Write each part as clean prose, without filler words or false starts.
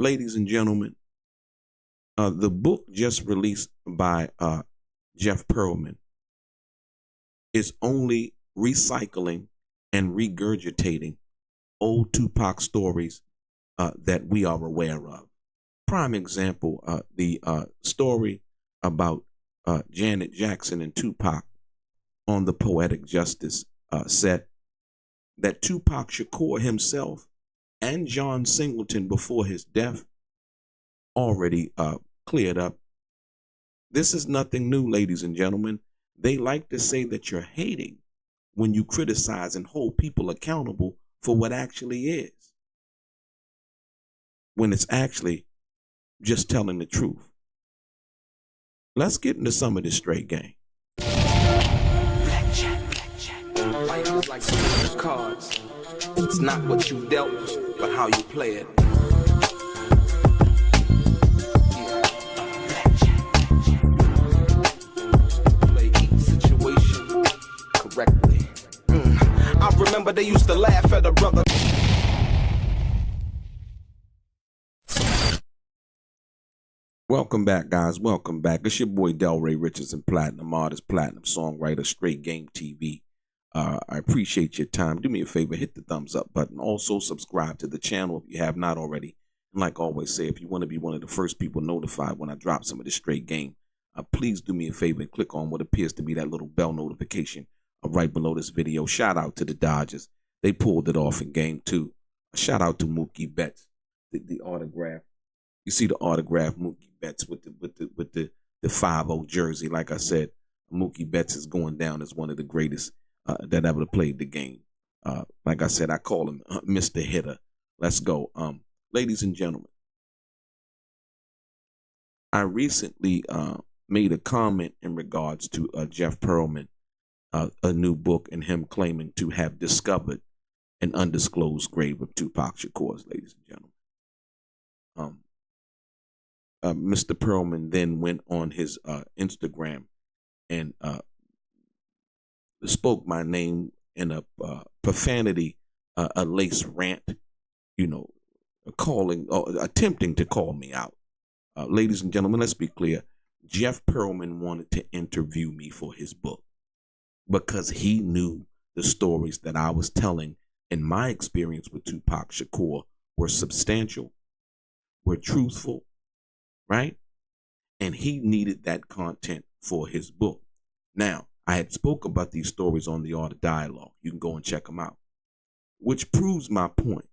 ladies and gentlemen, the book just released by Jeff Pearlman is only recycling and regurgitating old Tupac stories that we are aware of. Prime example, the story about Janet Jackson and Tupac on the Poetic Justice set that Tupac Shakur himself and John Singleton before his death already cleared up. This is nothing new, ladies and gentlemen. They like to say that you're hating when you criticize and hold people accountable for what actually is, when it's actually just telling the truth. Let's get into some of this straight game. Life is like some cards. It's not what you dealt, but how you play it. Play each situation correctly. I remember they used to laugh at a brother. Welcome back, guys. Welcome back. It's your boy Delray Richardson, platinum artist, platinum songwriter, Straight Game TV. I appreciate your time. Do me a favor, hit the thumbs up button. Also, subscribe to the channel if you have not already. And like I always say, if you want to be one of the first people notified when I drop some of this straight game, please do me a favor and click on what appears to be that little bell notification right below this video. Shout out to the Dodgers. They pulled it off in game 2. A shout out to Mookie Betts, the autograph. You see the autograph Mookie Betts with the 5-0 jersey. Like I said, Mookie Betts is going down as one of the greatest that ever played the game. Like I said, I call him Mr. Hitter. Let's go. Ladies and gentlemen, I recently made a comment in regards to Jeff Pearlman, a new book, and him claiming to have discovered an undisclosed grave of Tupac Shakur's, ladies and gentlemen. Mr. Pearlman then went on his Instagram and spoke my name in a profanity, a lace rant, calling or attempting to call me out. Ladies and gentlemen, let's be clear. Jeff Pearlman wanted to interview me for his book because he knew the stories that I was telling in my experience with Tupac Shakur were substantial, were truthful, right? And he needed that content for his book. Now, I had spoke about these stories on the Art of Dialogue. You can go and check them out, which proves my point.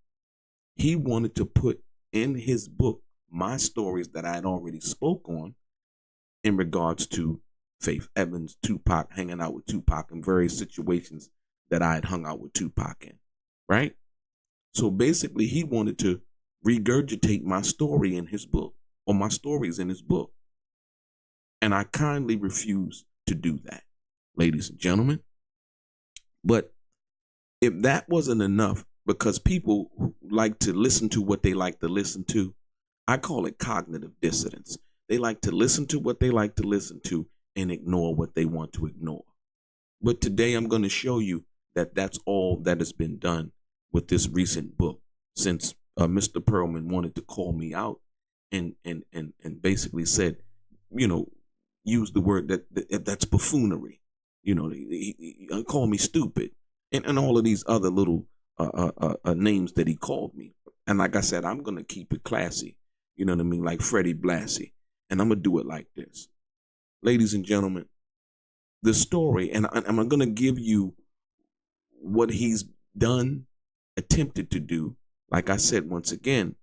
He wanted to put in his book my stories that I had already spoke on in regards to Faith Evans, Tupac, hanging out with Tupac in various situations that I had hung out with Tupac in, right? So basically, he wanted to regurgitate my story in his book, or my stories in his book. And I kindly refuse to do that, ladies and gentlemen. But if that wasn't enough, because people like to listen to what they like to listen to, I call it cognitive dissonance. They like to listen to what they like to listen to and ignore what they want to ignore. But today I'm going to show you that that's all that has been done with this recent book, since Mr. Pearlman wanted to call me out and basically said, use the word that's buffoonery. He called me stupid and all of these other little names that he called me. And like I said, I'm going to keep it classy. You know what I mean? Like Freddie Blassie. And I'm going to do it like this. Ladies and gentlemen, the story, and I'm going to give you what he's done, attempted to do, like I said, once again,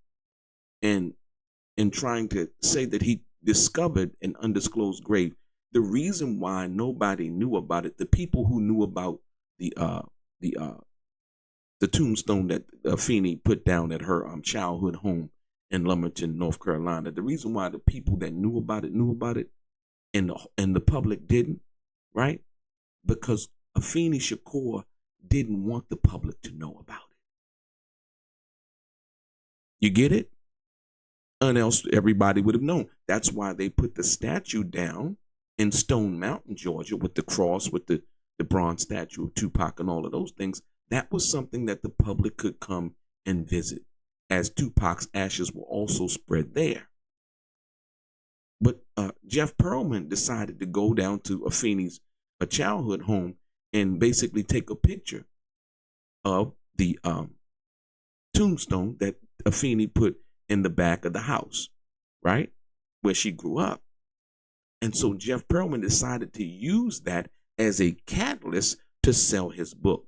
in trying to say that he discovered an undisclosed grave. The reason why nobody knew about it, the people who knew about the tombstone that Afeni put down at her childhood home in Lumberton, North Carolina, the reason why the people that knew about it and the public didn't, right? Because Afeni Shakur didn't want the public to know about it. You get it? And else everybody would have known. That's why they put the statue down in Stone Mountain, Georgia, with the cross, with the bronze statue of Tupac and all of those things. That was something that the public could come and visit. as Tupac's ashes were also spread there. But Jeff Pearlman decided to go down to Afeni's childhood home and basically take a picture of the tombstone that Afeni put in the back of the house, right, where she grew up. And so Jeff Pearlman decided to use that as a catalyst to sell his book.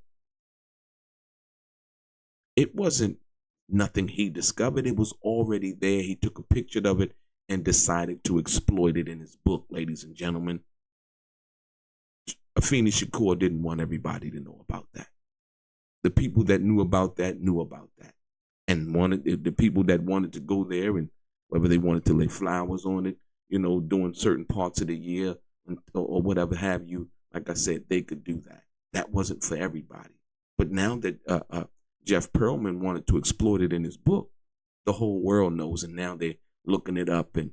It wasn't nothing he discovered. It was already there. He took a picture of it and decided to exploit it in his book, ladies and gentlemen. Afeni Shakur didn't want everybody to know about that. The people that knew about that. And wanted the people that wanted to go there, and whether they wanted to lay flowers on it, during certain parts of the year or whatever have you, like I said, they could do that. That wasn't for everybody. But now that Jeff Pearlman wanted to exploit it in his book, the whole world knows, and now they're looking it up and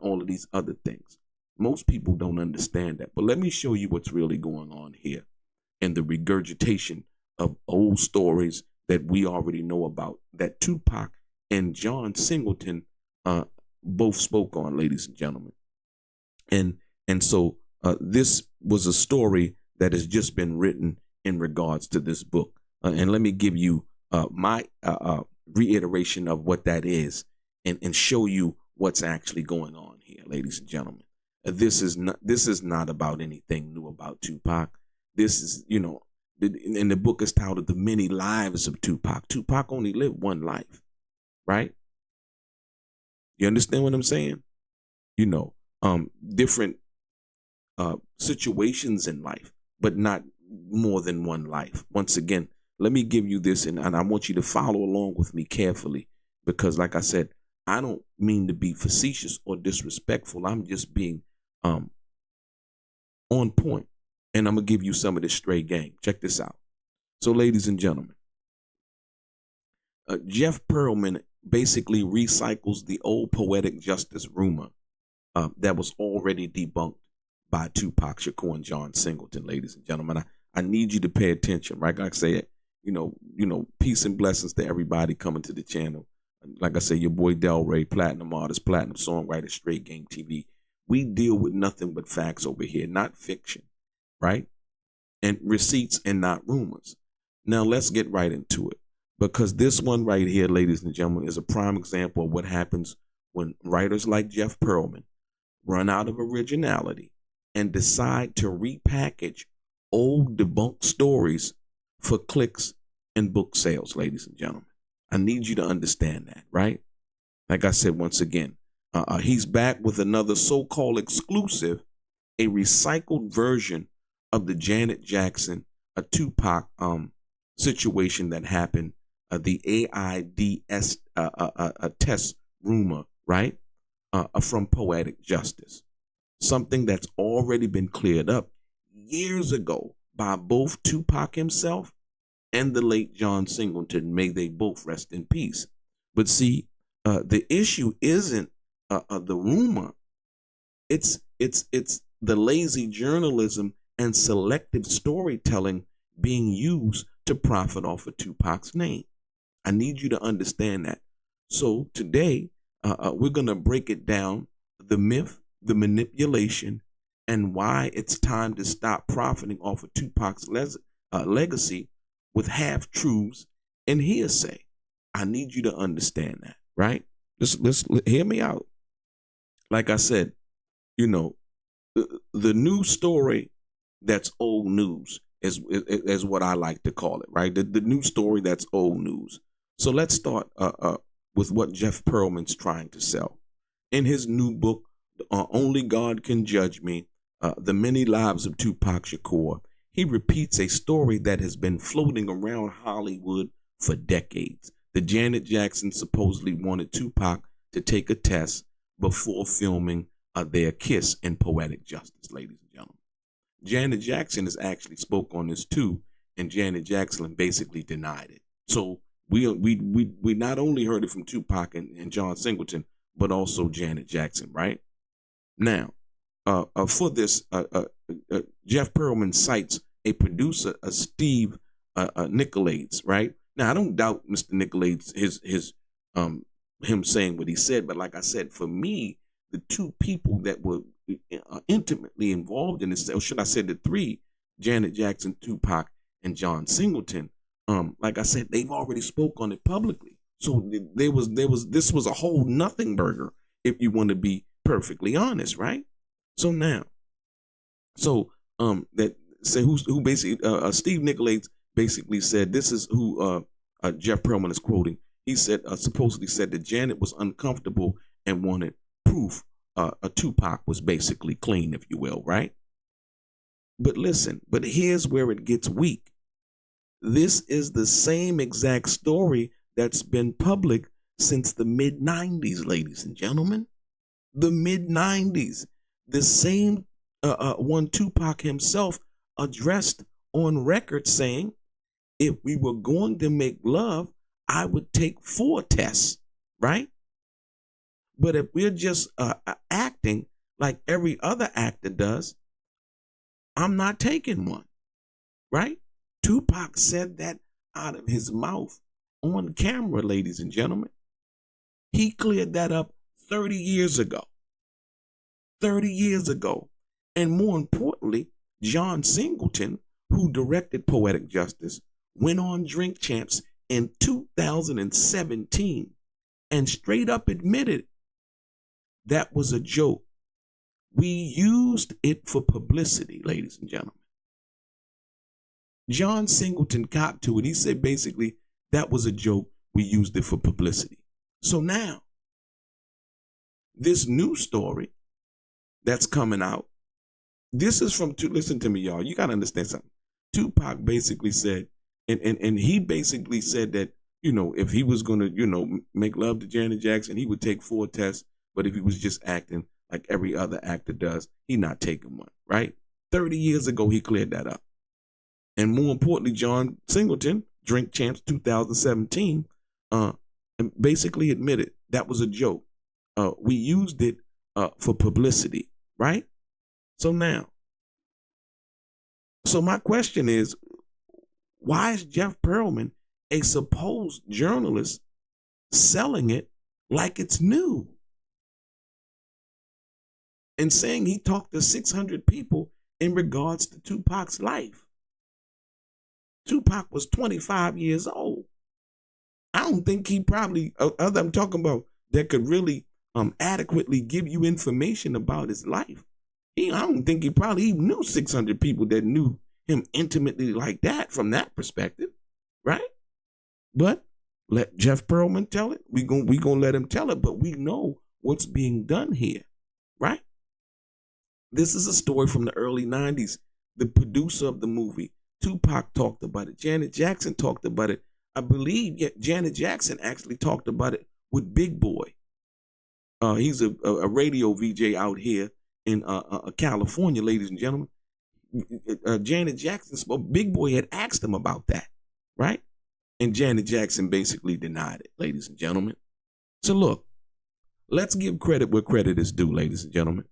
all of these other things. Most people don't understand that. But let me show you what's really going on here in the regurgitation of old stories that we already know about, that Tupac and John Singleton both spoke on, ladies and gentlemen. And so this was a story that has just been written in regards to this book. And let me give you my reiteration of what that is and show you what's actually going on here, ladies and gentlemen. This is not about anything new about Tupac. This is, and the book is titled The Many Lives of Tupac. Tupac only lived one life, right? You understand what I'm saying? Different situations in life, but not more than one life. Once again, let me give you this, and I want you to follow along with me carefully, because like I said, I don't mean to be facetious or disrespectful. I'm just being on point. And I'm going to give you some of this straight game. Check this out. So, ladies and gentlemen, Jeff Pearlman basically recycles the old Poetic Justice rumor that was already debunked by Tupac Shakur and John Singleton, ladies and gentlemen. I need you to pay attention, right? Like I said, peace and blessings to everybody coming to the channel. Like I say, your boy Delray, platinum artist, platinum songwriter, Straight Game TV. We deal with nothing but facts over here, not fiction, right? And receipts and not rumors. Now let's get right into it, because this one right here, ladies and gentlemen, is a prime example of what happens when writers like Jeff Pearlman run out of originality and decide to repackage old debunked stories for clicks and book sales, ladies and gentlemen. I need you to understand that, right? Like I said, once again, he's back with another so-called exclusive, a recycled version of the Janet Jackson, a Tupac situation that happened, the AIDS test rumor, right? From Poetic Justice. Something that's already been cleared up years ago by both Tupac himself and the late John Singleton. May they both rest in peace. But see, the issue isn't the rumor. It's the lazy journalism and selective storytelling being used to profit off of Tupac's name. I need you to understand that. So today, we're going to break it down, the myth, the manipulation, and why it's time to stop profiting off of Tupac's legacy with half-truths and hearsay. I need you to understand that, right? Let's hear me out. Like I said, the news story that's old news is what I like to call it, right? The news story that's old news. So let's start with what Jeff Pearlman's trying to sell. In his new book, Only God Can Judge Me, The Many Lives of Tupac Shakur, he repeats a story that has been floating around Hollywood for decades. The Janet Jackson supposedly wanted Tupac to take a test before filming their kiss in Poetic Justice, ladies and gentlemen. Janet Jackson has actually spoke on this too, and Janet Jackson basically denied it. So we not only heard it from Tupac and John Singleton, but also Janet Jackson, right? Now, for this, Jeff Pearlman cites a producer, Steve Nicolaides, right? Now, I don't doubt Mr. Nicolaides, his him saying what he said. But like I said, for me, the two people that were intimately involved in this, or should I say the three, Janet Jackson, Tupac, and John Singleton, like I said, they've already spoke on it publicly. So this was a whole nothing burger, if you want to be perfectly honest, right? So now, that say who basically Steve Nicolaides basically said, this is who Jeff Pearlman is quoting. He said supposedly said that Janet was uncomfortable and wanted proof a Tupac was basically clean, if you will, right? But listen, but here's where it gets weak. This is the same exact story that's been public since the mid-90s, ladies and gentlemen. The mid-90s. The same one Tupac himself addressed on record saying, if we were going to make love, I would take 4 tests, right? But if we're just acting like every other actor does, I'm not taking one, right? Tupac said that out of his mouth on camera, ladies and gentlemen. He cleared that up 30 years ago. 30 years ago. And more importantly, John Singleton, who directed Poetic Justice, went on Drink Champs in 2017 and straight up admitted that was a joke. We used it for publicity, ladies and gentlemen. John Singleton got to it. He said basically that was a joke. We used it for publicity. So now, this new story that's coming out, this is from, listen to me, y'all. You got to understand something. Tupac basically said, and he basically said that, you know, if he was going to, you know, make love to Janet Jackson, he would take 4 tests. But if he was just acting like every other actor does, he not taking one, right? 30 years ago, he cleared that up. And more importantly, John Singleton, Drink Champs 2017, basically admitted that was a joke. We used it for publicity, right? So now, so my question is, why is Jeff Pearlman, a supposed journalist, selling it like it's new? And saying he talked to 600 people in regards to Tupac's life. Tupac was 25 years old. I don't think he probably, other I'm talking about, that could really adequately give you information about his life. I don't think he probably even knew 600 people that knew him intimately like that from that perspective, right? But let Jeff Pearlman tell it. We gonna let him tell it, but we know what's being done here, right? This is a story from the early 90s. The producer of the movie, Tupac, talked about it. Janet Jackson talked about it. I believe Janet Jackson actually talked about it with Big Boy. He's a radio VJ out here in California, ladies and gentlemen. Janet Jackson spoke. Big Boy had asked him about that, right? And Janet Jackson basically denied it, ladies and gentlemen. So look, let's give credit where credit is due, ladies and gentlemen.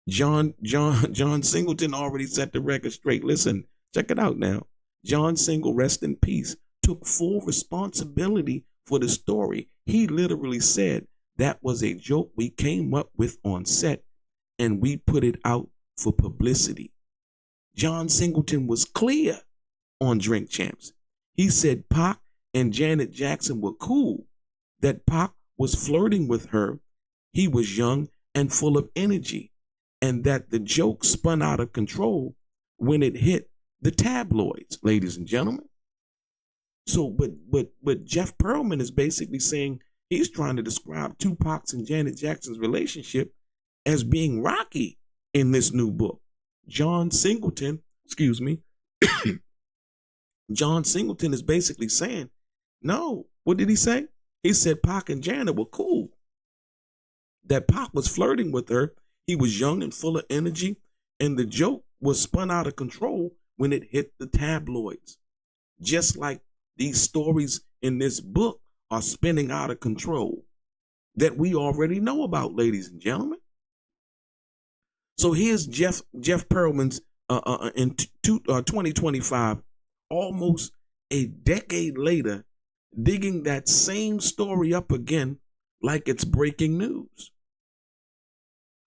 John Singleton already set the record straight. Listen, check it out now. John Single, rest in peace, took full responsibility for the story. He literally said that was a joke we came up with on set and we put it out for publicity. John Singleton was clear on Drink Champs. He said Pac and Janet Jackson were cool, that Pac was flirting with her, he was young and full of energy, and that the joke spun out of control when it hit the tabloids, ladies and gentlemen. So, but Jeff Pearlman is basically saying he's trying to describe Tupac's and Janet Jackson's relationship as being rocky in this new book. John Singleton is basically saying, no, what did he say? He said Pac and Janet were cool. That Pac was flirting with her. He was young and full of energy, and the joke was spun out of control when it hit the tabloids. Just like these stories in this book are spinning out of control that we already know about, ladies and gentlemen. So here's Jeff Pearlman's in 2025, almost a decade later, digging that same story up again like it's breaking news.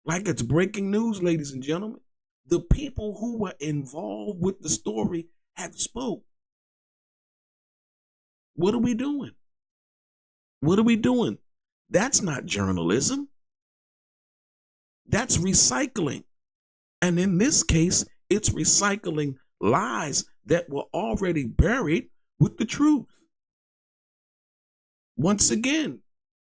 Like it's breaking news, ladies and gentlemen. The people who were involved with the story have spoke. What are we doing? What are we doing? That's not journalism. That's recycling. And in this case, it's recycling lies that were already buried with the truth. Once again,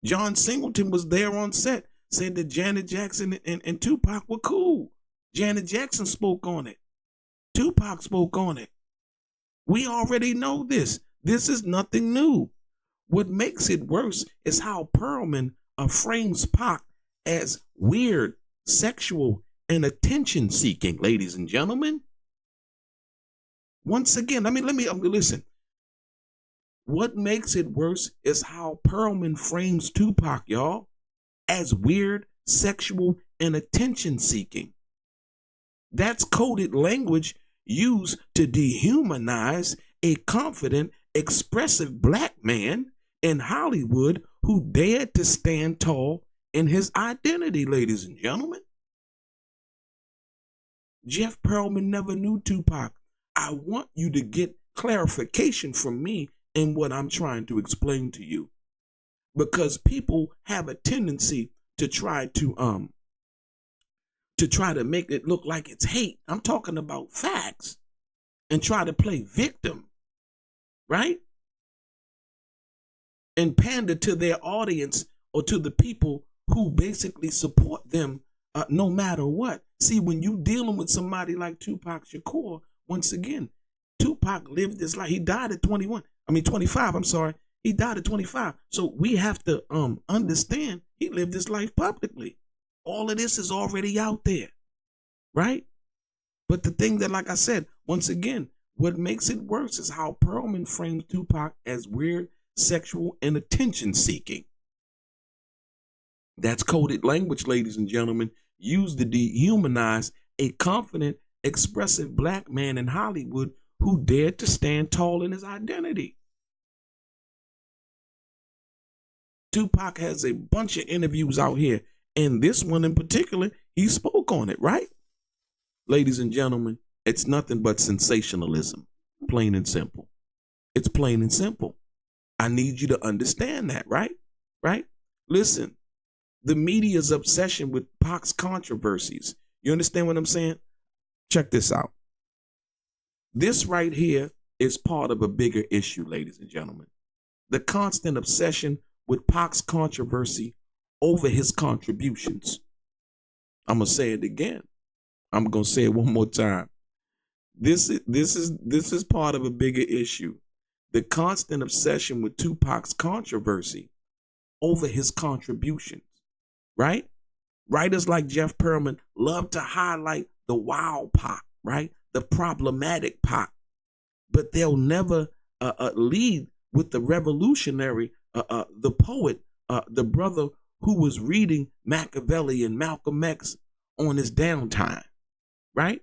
John Singleton was there on set, said that Janet Jackson and Tupac were cool. Janet Jackson spoke on it. Tupac spoke on it. We already know this. This is nothing new. What makes it worse is how Pearlman frames Pac as weird, sexual, and attention-seeking, ladies and gentlemen. Once again, listen. What makes it worse is how Pearlman frames Tupac, y'all, as weird, sexual, and attention-seeking. That's coded language used to dehumanize a confident, expressive black man in Hollywood who dared to stand tall in his identity, ladies and gentlemen. Jeff Pearlman never knew Tupac. I want you to get clarification from me in what I'm trying to explain to you, because people have a tendency to try to make it look like it's hate. I'm talking about facts, and try to play victim, right? And pander to their audience or to the people who basically support them no matter what. See, when you dealing with somebody like Tupac Shakur, once again, Tupac lived this life. He died at 25, I'm sorry. He died at 25. So we have to understand he lived his life publicly. All of this is already out there, right? But the thing that, like I said, once again, what makes it worse is how Pearlman frames Tupac as weird, sexual, and attention-seeking. That's coded language, ladies and gentlemen, used to dehumanize a confident, expressive black man in Hollywood who dared to stand tall in his identity. Tupac has a bunch of interviews out here, and this one in particular, he spoke on it, right? Ladies and gentlemen, it's nothing but sensationalism, plain and simple. It's plain and simple. I need you to understand that, right? Right? Listen, the media's obsession with Pac's controversies. You understand what I'm saying? Check this out. This right here is part of a bigger issue, ladies and gentlemen. The constant obsession with Pac's controversy over his contributions. I'm going to say it again. I'm going to say it one more time. This is part of a bigger issue. The constant obsession with Tupac's controversy over his contributions, right? Writers like Jeff Pearlman love to highlight the wild Pac, right? The problematic Pac, but they'll never lead with the revolutionary, the poet, the brother who was reading Machiavelli and Malcolm X on his downtime, right?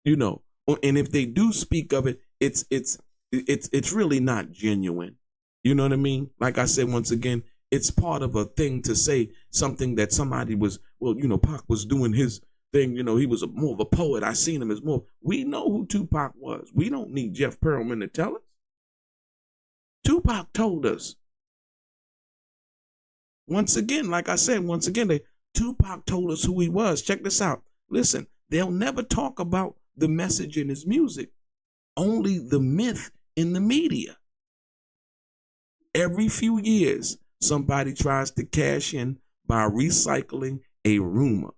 You know, and if they do speak of it, it's really not genuine. You know what I mean? Like I said, once again, it's part of a thing to say something that somebody was, well, you know, Pac was doing his thing. You know, he was more of a poet. I seen him as more. We know who Tupac was. We don't need Jeff Pearlman to tell us. Tupac told us. Once again, like I said, Tupac told us who he was. Check this out. Listen, they'll never talk about the message in his music, only the myth in the media. Every few years, somebody tries to cash in by recycling a rumor.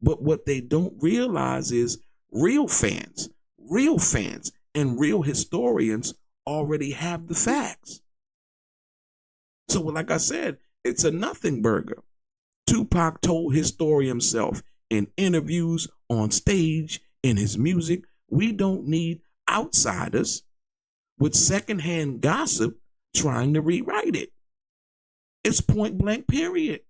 But what they don't realize is real fans, and real historians already have the facts. So like I said, it's a nothing burger. Tupac told his story himself in interviews, on stage, in his music. We don't need outsiders with secondhand gossip trying to rewrite it. It's point blank, period.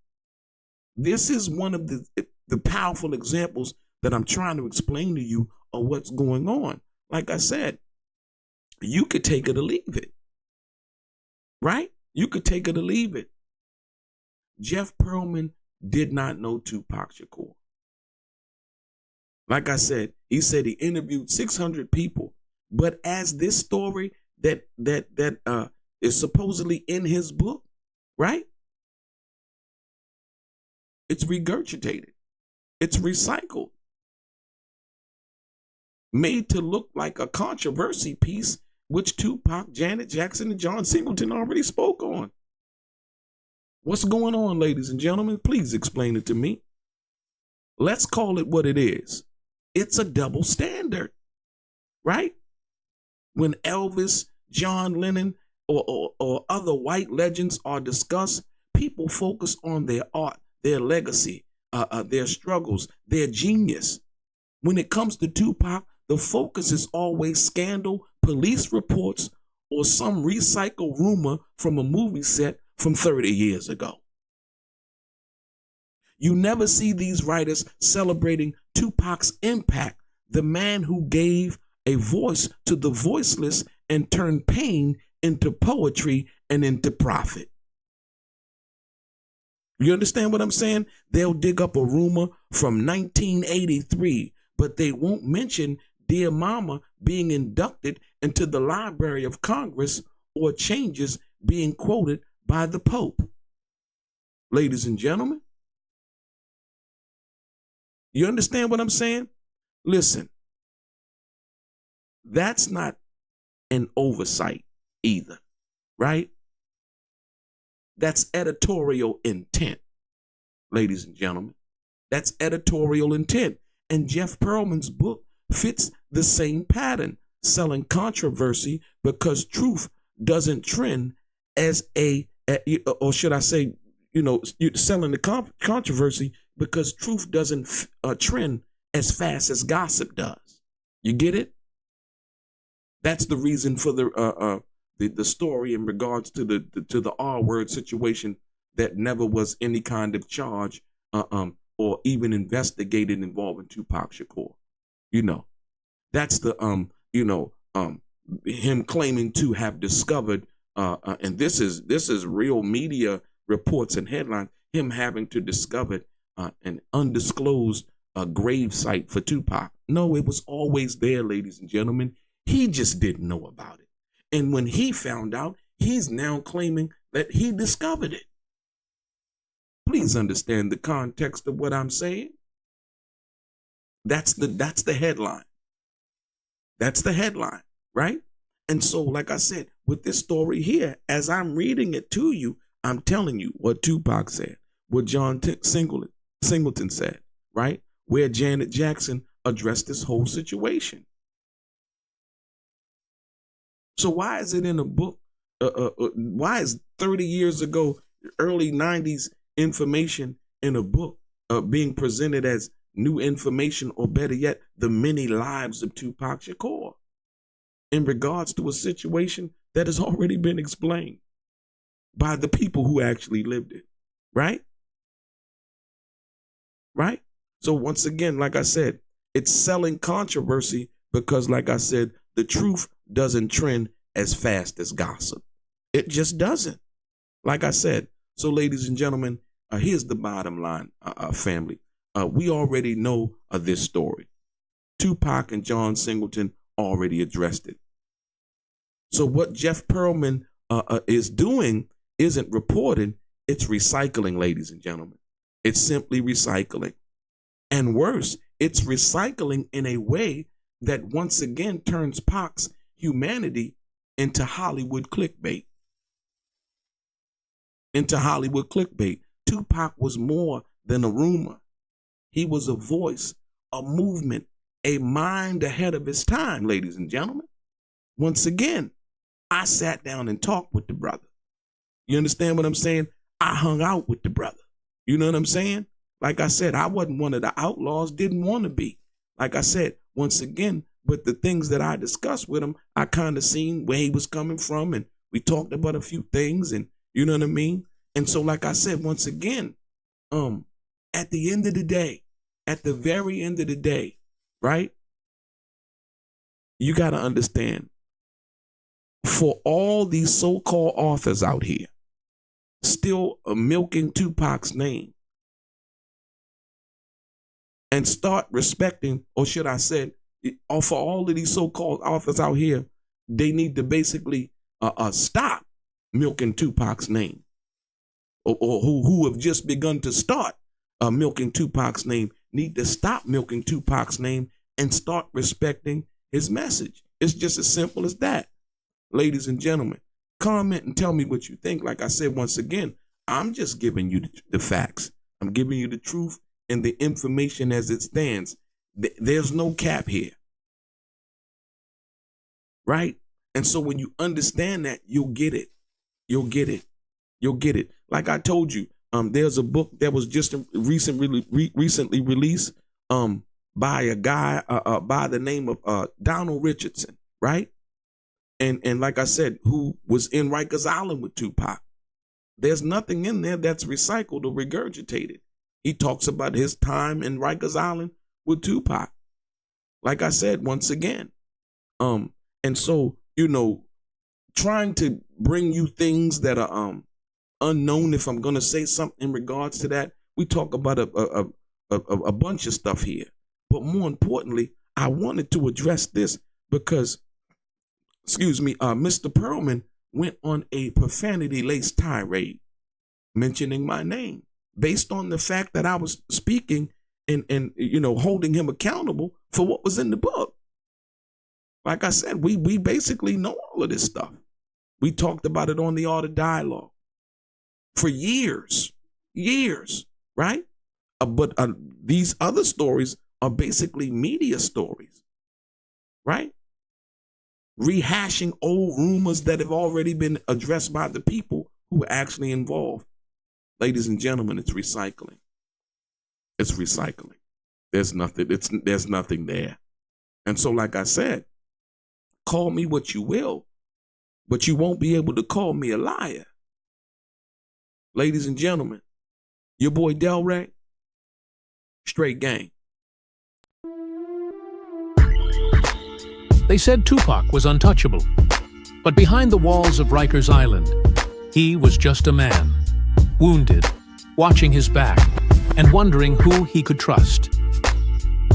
This is one of the powerful examples that I'm trying to explain to you of what's going on. Like I said, you could take it or leave it. right? You could take it or leave it. Jeff Pearlman did not know Tupac Shakur. Like I said, he said he interviewed 600 people, but as this story that is supposedly in his book, right? It's regurgitated. It's recycled. Made to look like a controversy piece, which Tupac, Janet Jackson, and John Singleton already spoke on. What's going on, ladies and gentlemen? Please explain it to me. Let's call it what it is. It's a double standard, right? When Elvis, John Lennon, or other white legends are discussed, people focus on their art, their legacy, their struggles, their genius. When it comes to Tupac, the focus is always scandal, police reports, or some recycled rumor from a movie set from 30 years ago. You never see these writers celebrating Tupac's impact, the man who gave a voice to the voiceless and turned pain into poetry and into profit. You understand what I'm saying? They'll dig up a rumor from 1983, but they won't mention Dear Mama being inducted into the Library of Congress or changes being quoted by the Pope. Ladies and gentlemen, you understand what I'm saying? Listen, that's not an oversight either, right? That's editorial intent, ladies and gentlemen. That's editorial intent. And Jeff Pearlman's book fits the same pattern, selling controversy because truth doesn't trend as or should I say, selling the controversy because truth doesn't trend as fast as gossip does. You get it? That's the reason for the story in regards to the R-word situation that never was any kind of charge or even investigated involving Tupac Shakur. That's the him claiming to have discovered and this is real media reports and headlines, him having to discover an undisclosed grave site for Tupac. No, it was always there, ladies and gentlemen. He just didn't know about it. And when he found out, he's now claiming that he discovered it. Please understand the context of what I'm saying. That's the headline. That's the headline, right? And so, like I said, with this story here, as I'm reading it to you, I'm telling you what Tupac said, what John Singleton said, right? Where Janet Jackson addressed this whole situation. So why is it in a book? Why is 30 years ago, early 90s information in a book being presented as new information, or better yet, the many lives of Tupac Shakur in regards to a situation that has already been explained by the people who actually lived it, right? Right? So once again, like I said, it's selling controversy because, like I said, the truth doesn't trend as fast as gossip. It just doesn't. Like I said, so ladies and gentlemen, here's the bottom line, family. We already know this story. Tupac and John Singleton already addressed it. So what Jeff Pearlman is doing isn't reporting, it's recycling, ladies and gentlemen. It's simply recycling. And worse, it's recycling in a way that once again turns Pac's humanity into Hollywood clickbait. Tupac was more than a rumor. He was a voice, a movement, a mind ahead of his time, ladies and gentlemen. Once again, I sat down and talked with the brother. You understand what I'm saying? I hung out with the brother. You know what I'm saying? Like I said, I wasn't one of the outlaws, didn't want to be. Like I said, once again, but the things that I discussed with him, I kind of seen where he was coming from, and we talked about a few things, and you know what I mean? And so, like I said, once again, at the end of the day, at the very end of the day, right? You got to understand, for all these so-called authors out here still milking Tupac's name and start respecting, or should I say, or for all of these so-called authors out here, they need to basically stop milking Tupac's name, or who have just begun to start milking Tupac's name need to stop milking Tupac's name and start respecting his message. It's just as simple as that. Ladies and gentlemen, comment and tell me what you think. Like I said, once again, I'm just giving you the facts. I'm giving you the truth and the information as it stands. There's no cap here. Right? And so when you understand that, you'll get it. You'll get it. You'll get it. Like I told you, there's a book that was just recently released by a guy by the name of Donald Richardson, right? And like I said, who was in Rikers Island with Tupac. There's nothing in there that's recycled or regurgitated. He talks about his time in Rikers Island with Tupac. Like I said, once again. And so, you know, trying to bring you things that are unknown, if I'm going to say something in regards to that, we talk about a bunch of stuff here. But more importantly, I wanted to address this because, Mr. Pearlman went on a profanity-laced tirade mentioning my name based on the fact that I was speaking and you know, holding him accountable for what was in the book. Like I said, we basically know all of this stuff. We talked about it on the Art of Dialogue for years, right? But these other stories are basically media stories, right? Rehashing old rumors that have already been addressed by the people who were actually involved. Ladies and gentlemen, it's recycling. It's recycling. There's nothing there. And so, like I said, call me what you will, but you won't be able to call me a liar. Ladies and gentlemen, your boy Delray, straight gang. They said Tupac was untouchable, but behind the walls of Rikers Island, he was just a man, wounded, watching his back, and wondering who he could trust.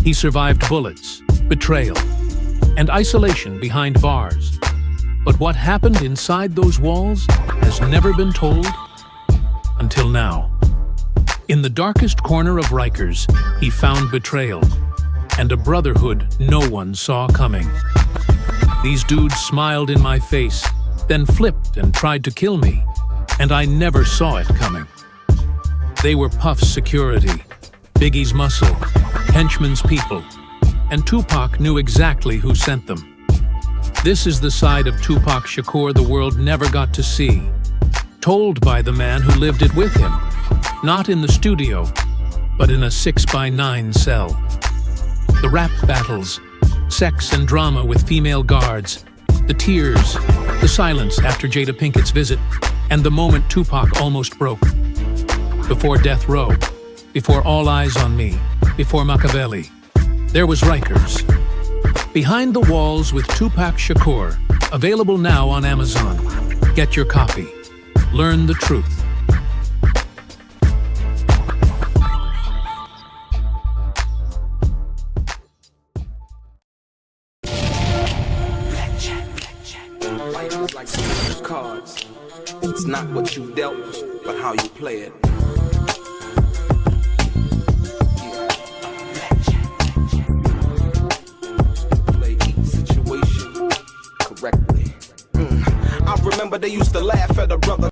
He survived bullets, betrayal, and isolation behind bars. But what happened inside those walls has never been told until now. In the darkest corner of Rikers, he found betrayal and a brotherhood no one saw coming. These dudes smiled in my face, then flipped and tried to kill me, and I never saw it coming. They were Puff's security, Biggie's muscle, Henchman's people, and Tupac knew exactly who sent them. This is the side of Tupac Shakur the world never got to see, told by the man who lived it with him, not in the studio, but in a 6x9 cell. The rap battles, sex and drama with female guards, the tears, the silence after Jada Pinkett's visit, and the moment Tupac almost broke. Before Death Row, before All Eyes on Me, before Machiavelli, there was Rikers. Behind the Walls with Tupac Shakur, available now on Amazon. Get your copy. Learn the truth. Life is like some cards. It's not what you dealt, but how you play it. Play each situation correctly. I remember they used to laugh at a brother.